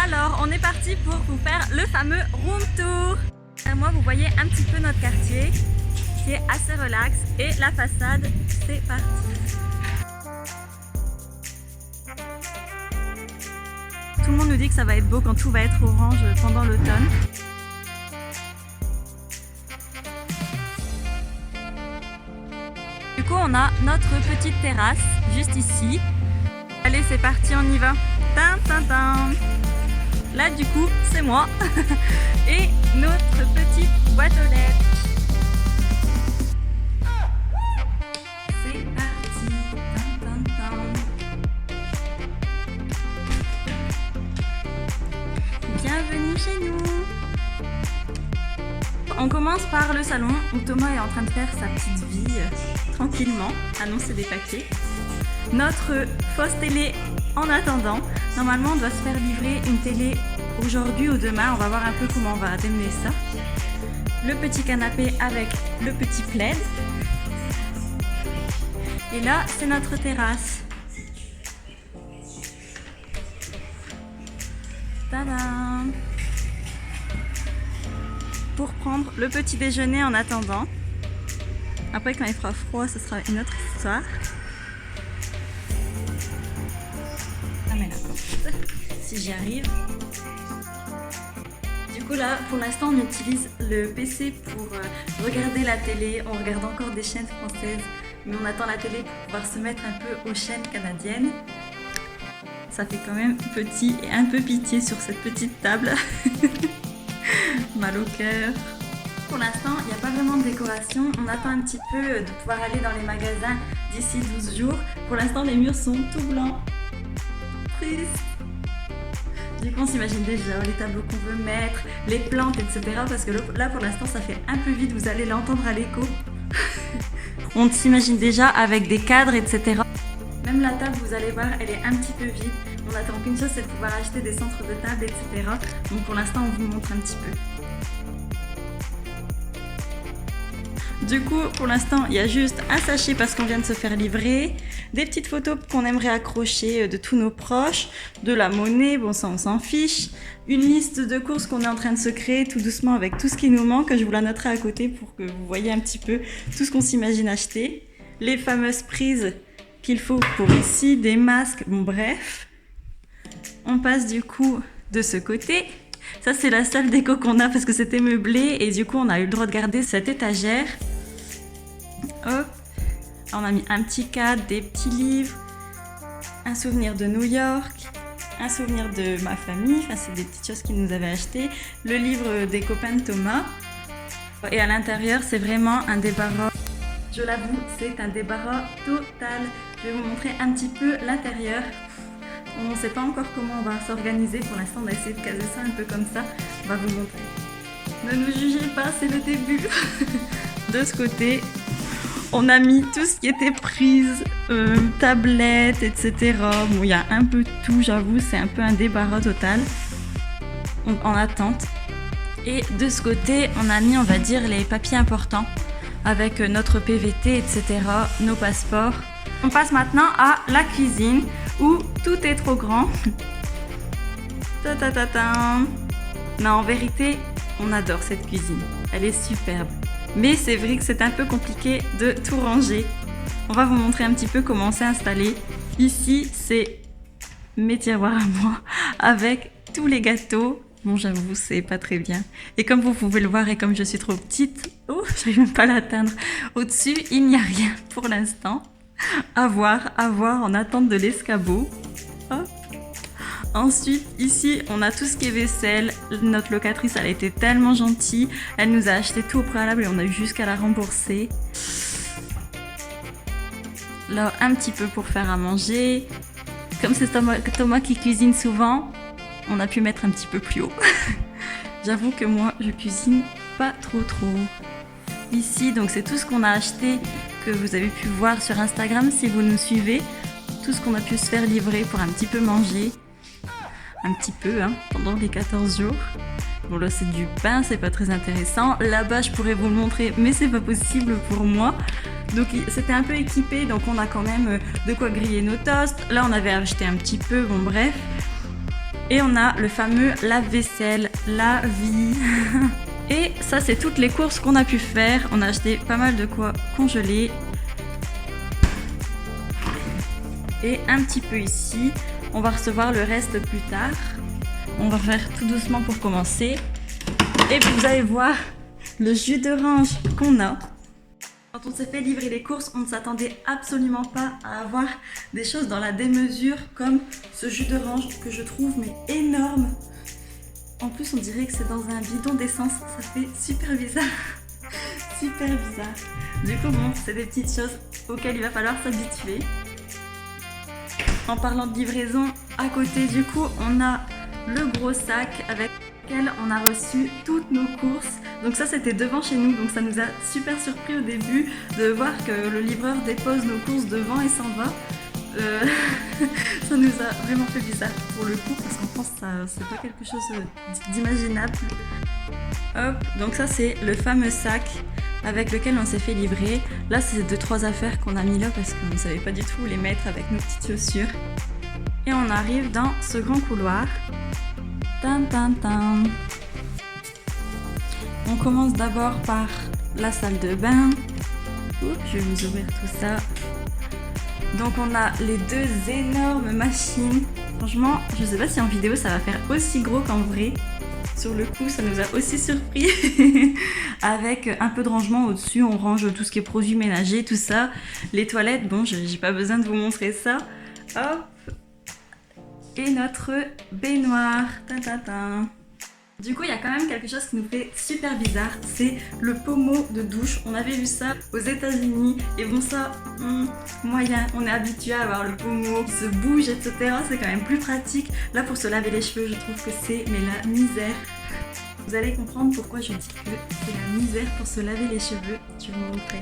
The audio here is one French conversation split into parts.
Alors, on est parti pour vous faire le fameux room tour. Derrière moi, vous voyez un petit peu notre quartier qui est assez relax et la façade, c'est parti. Tout le monde nous dit que ça va être beau quand tout va être orange pendant l'automne. Du coup, on a notre petite terrasse juste ici. Allez, c'est parti, on y va. Tin, tin, tin. Là, du coup, c'est moi et notre petite boîte aux lettres. C'est parti. Tin, tin, tin. Bienvenue chez nous. On commence par le salon où Thomas est en train de faire sa petite vie tranquillement, annoncer des papiers. Notre fausse télé en attendant. Normalement, on doit se faire livrer une télé aujourd'hui ou demain. On va voir un peu comment on va démener ça. Le petit canapé avec le petit plaid. Et là, c'est notre terrasse. Tadam! Pour prendre le petit déjeuner en attendant. Après, quand il fera froid, ce sera une autre histoire. Ah, mais la porte, si j'y arrive. Du coup, là, pour l'instant, on utilise le PC pour regarder la télé. On regarde encore des chaînes françaises, mais on attend la télé pour pouvoir se mettre un peu aux chaînes canadiennes. Ça fait quand même petit et un peu pitié sur cette petite table. Mal au cœur. Pour l'instant, il n'y a pas vraiment de décoration. On attend un petit peu de pouvoir aller dans les magasins d'ici 12 jours. Pour l'instant, les murs sont tout blancs. Triste. Du coup, on s'imagine déjà les tableaux qu'on veut mettre, les plantes, etc. Parce que là, pour l'instant, ça fait un peu vide. Vous allez l'entendre à l'écho. On s'imagine déjà avec des cadres, etc. Même la table, vous allez voir, elle est un petit peu vide. On n'attend qu'une chose, c'est de pouvoir acheter des centres de table, etc. Donc pour l'instant, on vous montre un petit peu. Du coup, pour l'instant, il y a juste un sachet parce qu'on vient de se faire livrer, des petites photos qu'on aimerait accrocher de tous nos proches, de la monnaie, bon ça on s'en fiche, une liste de courses qu'on est en train de se créer tout doucement avec tout ce qui nous manque, je vous la noterai à côté pour que vous voyez un petit peu tout ce qu'on s'imagine acheter, les fameuses prises qu'il faut pour ici, des masques, bon bref. On passe du coup de ce côté. Ça c'est la seule déco qu'on a parce que c'était meublé et du coup on a eu le droit de garder cette étagère. Hop, on a mis un petit cadre, des petits livres, un souvenir de New York, un souvenir de ma famille, enfin c'est des petites choses qu'ils nous avaient achetées, le livre des copains de Thomas. Et à l'intérieur c'est vraiment un débarras, je l'avoue c'est un débarras total. Je vais vous montrer un petit peu l'intérieur. On ne sait pas encore comment on va s'organiser. Pour l'instant, on a essayé de caser ça un peu comme ça. On va vous montrer. Ne nous jugez pas, c'est le début. De ce côté, on a mis tout ce qui était prise, tablettes, etc. Bon, il y a un peu de tout, j'avoue, c'est un peu un débarras total. En attente. Et de ce côté, on a mis, on va dire, les papiers importants avec notre PVT, etc., nos passeports. On passe maintenant à la cuisine où tout est trop grand. Ta ta ta ta. Non, en vérité, on adore cette cuisine. Elle est superbe. Mais c'est vrai que c'est un peu compliqué de tout ranger. On va vous montrer un petit peu comment on s'est installé. Ici, c'est mes tiroirs à moi avec tous les gâteaux. Bon, j'avoue, c'est pas très bien. Et comme vous pouvez le voir et comme je suis trop petite, oh, j'arrive même pas à l'atteindre. Au-dessus, il n'y a rien pour l'instant. À voir, en attente de l'escabeau. Hop. Ensuite, ici, on a tout ce qui est vaisselle. Notre locatrice, elle a été tellement gentille. Elle nous a acheté tout au préalable et on a eu jusqu'à la rembourser. Là, un petit peu pour faire à manger. Comme c'est Thomas qui cuisine souvent, on a pu mettre un petit peu plus haut. J'avoue que moi, je cuisine pas trop. Ici, donc c'est tout ce qu'on a acheté que vous avez pu voir sur Instagram si vous nous suivez. Tout ce qu'on a pu se faire livrer pour un petit peu manger. Un petit peu, hein, pendant les 14 jours. Bon là c'est du pain, c'est pas très intéressant. Là-bas je pourrais vous le montrer, mais c'est pas possible pour moi. Donc c'était un peu équipé, donc on a quand même de quoi griller nos toasts. Là on avait acheté un petit peu, bon bref. Et on a le fameux lave-vaisselle, la vie. Et ça, c'est toutes les courses qu'on a pu faire. On a acheté pas mal de quoi congeler. Et un petit peu ici. On va recevoir le reste plus tard. On va faire tout doucement pour commencer. Et puis vous allez voir le jus d'orange qu'on a. Quand on s'est fait livrer les courses, on ne s'attendait absolument pas à avoir des choses dans la démesure comme ce jus d'orange que je trouve mais énorme. En plus, on dirait que c'est dans un bidon d'essence. Ça fait super bizarre. Super bizarre. Du coup, bon, c'est des petites choses auxquelles il va falloir s'habituer. En parlant de livraison, à côté, du coup, on a le gros sac avec lequel on a reçu toutes nos courses. Donc ça, c'était devant chez nous. Donc ça nous a super surpris au début de voir que le livreur dépose nos courses devant et s'en va. Ça nous a vraiment fait bizarre pour le coup, parce qu'en France, c'est pas quelque chose d'imaginable. Hop, donc ça c'est le fameux sac avec lequel on s'est fait livrer. Là, c'est 2-3 affaires qu'on a mis là parce qu'on ne savait pas du tout où les mettre avec nos petites chaussures. Et on arrive dans ce grand couloir. Tan, tan, tan. On commence d'abord par la salle de bain. Oups, je vais vous ouvrir tout ça. Donc on a les deux énormes machines. Franchement, je sais pas si en vidéo ça va faire aussi gros qu'en vrai. Sur le coup, ça nous a aussi surpris. Avec un peu de rangement au-dessus, on range tout ce qui est produits ménagers, tout ça. Les toilettes, bon, j'ai pas besoin de vous montrer ça. Hop. Et notre baignoire. Tintintin. Du coup, il y a quand même quelque chose qui nous fait super bizarre, c'est le pommeau de douche. On avait vu ça aux États-Unis et bon, ça, moyen. On est habitué à avoir le pommeau qui se bouge, etc. C'est quand même plus pratique. Là, pour se laver les cheveux, je trouve que c'est la misère. Vous allez comprendre pourquoi je dis que c'est la misère pour se laver les cheveux. Je vais vous montrer.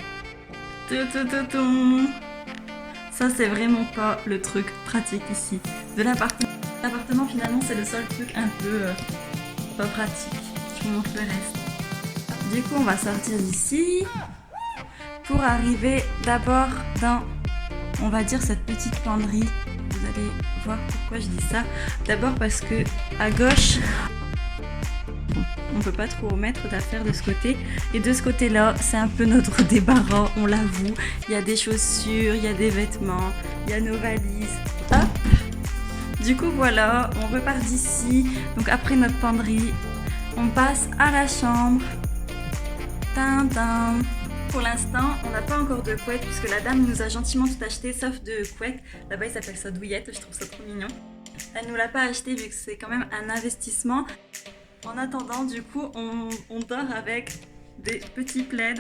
Ça, c'est vraiment pas le truc pratique ici. De l'appartement, finalement, c'est le seul truc un peu pas pratique. Je vous montre le reste. Du coup, on va sortir d'ici pour arriver d'abord dans, on va dire, cette petite penderie. Vous allez voir pourquoi je dis ça. D'abord parce que à gauche, on peut pas trop mettre d'affaires de ce côté. Et de ce côté-là, c'est un peu notre débarras, on l'avoue. Il y a des chaussures, il y a des vêtements, il y a nos valises. Hop. Du coup, voilà, on repart d'ici. Donc après notre penderie, on passe à la chambre. Tintin. Pour l'instant, on n'a pas encore de couette puisque la dame nous a gentiment tout acheté sauf de couette. Là-bas, il s'appelle ça douillette, je trouve ça trop mignon. Elle nous l'a pas acheté vu que c'est quand même un investissement. En attendant, du coup, on dort avec des petits plaids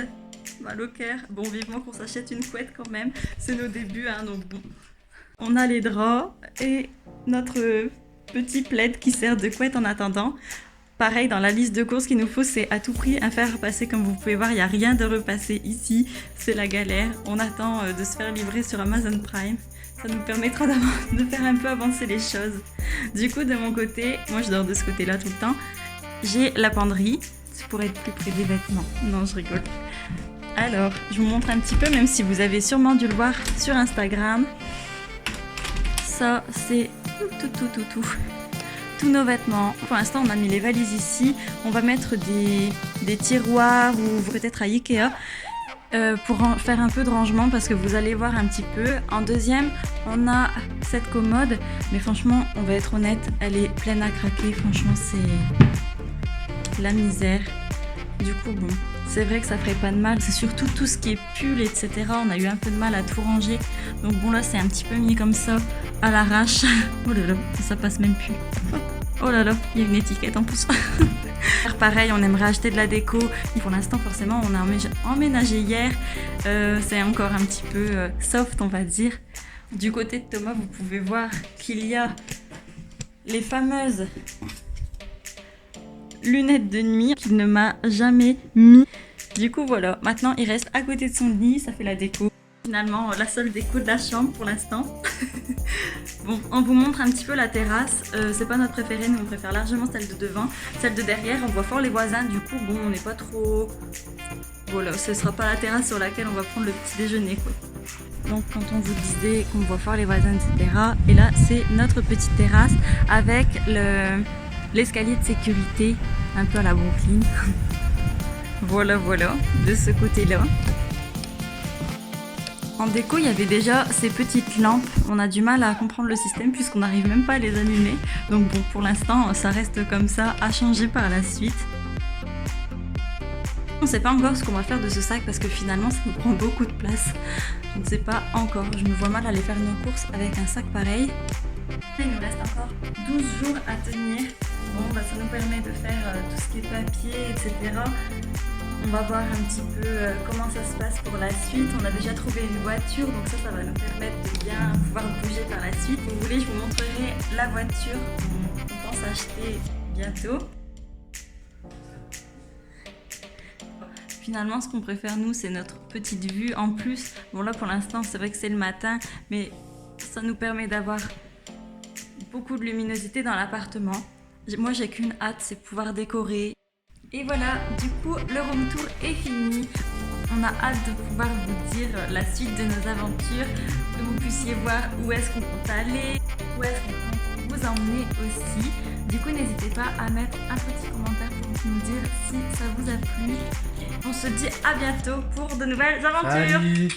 mal au cœur. Bon, vivement qu'on s'achète une couette quand même. C'est nos débuts, hein, donc bon. On a les draps et notre petit plaid qui sert de couette en attendant. Pareil, dans la liste de courses qu'il nous faut, c'est à tout prix un fer repassé. Comme vous pouvez voir, il n'y a rien de repassé ici. C'est la galère. On attend de se faire livrer sur Amazon Prime. Ça nous permettra de faire un peu avancer les choses. Du coup, de mon côté, moi je dors de ce côté-là tout le temps. J'ai la penderie. C'est pour être plus près des vêtements. Non, je rigole. Alors, je vous montre un petit peu, même si vous avez sûrement dû le voir sur Instagram. Ça, c'est tous nos vêtements. Pour l'instant, on a mis les valises ici. On va mettre des tiroirs ou peut-être à Ikea pour faire un peu de rangement parce que vous allez voir un petit peu. En deuxième, on a cette commode. Mais franchement, on va être honnête, elle est pleine à craquer. Franchement, c'est la misère. Du coup, bon, c'est vrai que ça ferait pas de mal. C'est surtout tout ce qui est pull, etc. On a eu un peu de mal à tout ranger. Donc bon, là, c'est un petit peu mis comme ça à l'arrache. Oh là là, ça passe même plus. Oh là là, il y a une étiquette en plus. Pareil, on aimerait acheter de la déco. Pour l'instant, forcément, on a emménagé hier. C'est encore un petit peu soft, on va dire. Du côté de Thomas, vous pouvez voir qu'il y a les fameuses lunettes de nuit qu'il ne m'a jamais mis. Du coup, voilà. Maintenant, il reste à côté de son lit. Ça fait la déco. Finalement, la seule déco de la chambre pour l'instant. Bon, on vous montre un petit peu la terrasse. C'est pas notre préférée, nous on préfère largement celle de devant. Celle de derrière, on voit fort les voisins. Du coup, bon, on n'est pas trop... Voilà, ce sera pas la terrasse sur laquelle on va prendre le petit déjeuner, quoi. Donc quand on vous disait qu'on voit fort les voisins, etc. Et là, c'est notre petite terrasse avec l'escalier de sécurité, un peu à la Brooklyn. Voilà, de ce côté-là. En déco, il y avait déjà ces petites lampes. On a du mal à comprendre le système puisqu'on n'arrive même pas à les allumer. Donc bon, pour l'instant, ça reste comme ça, à changer par la suite. On ne sait pas encore ce qu'on va faire de ce sac parce que finalement, ça nous prend beaucoup de place. Je ne sais pas encore. Je me vois mal aller faire nos courses avec un sac pareil. Il nous reste encore 12 jours à tenir. Bon, ça nous permet de faire tout ce qui est papier, etc. On va voir un petit peu comment ça se passe pour la suite. On a déjà trouvé une voiture, donc ça va nous permettre de bien pouvoir bouger par la suite. Si vous voulez, je vous montrerai la voiture qu'on pense acheter bientôt. Finalement, ce qu'on préfère, nous, c'est notre petite vue. En plus, bon là, pour l'instant, c'est vrai que c'est le matin, mais ça nous permet d'avoir beaucoup de luminosité dans l'appartement. Moi, j'ai qu'une hâte, c'est pouvoir décorer. Et voilà, du coup, le room tour est fini. On a hâte de pouvoir vous dire la suite de nos aventures, que vous puissiez voir où est-ce qu'on compte aller, où est-ce qu'on compte vous emmener aussi. Du coup, n'hésitez pas à mettre un petit commentaire pour nous dire si ça vous a plu. On se dit à bientôt pour de nouvelles aventures. Salut.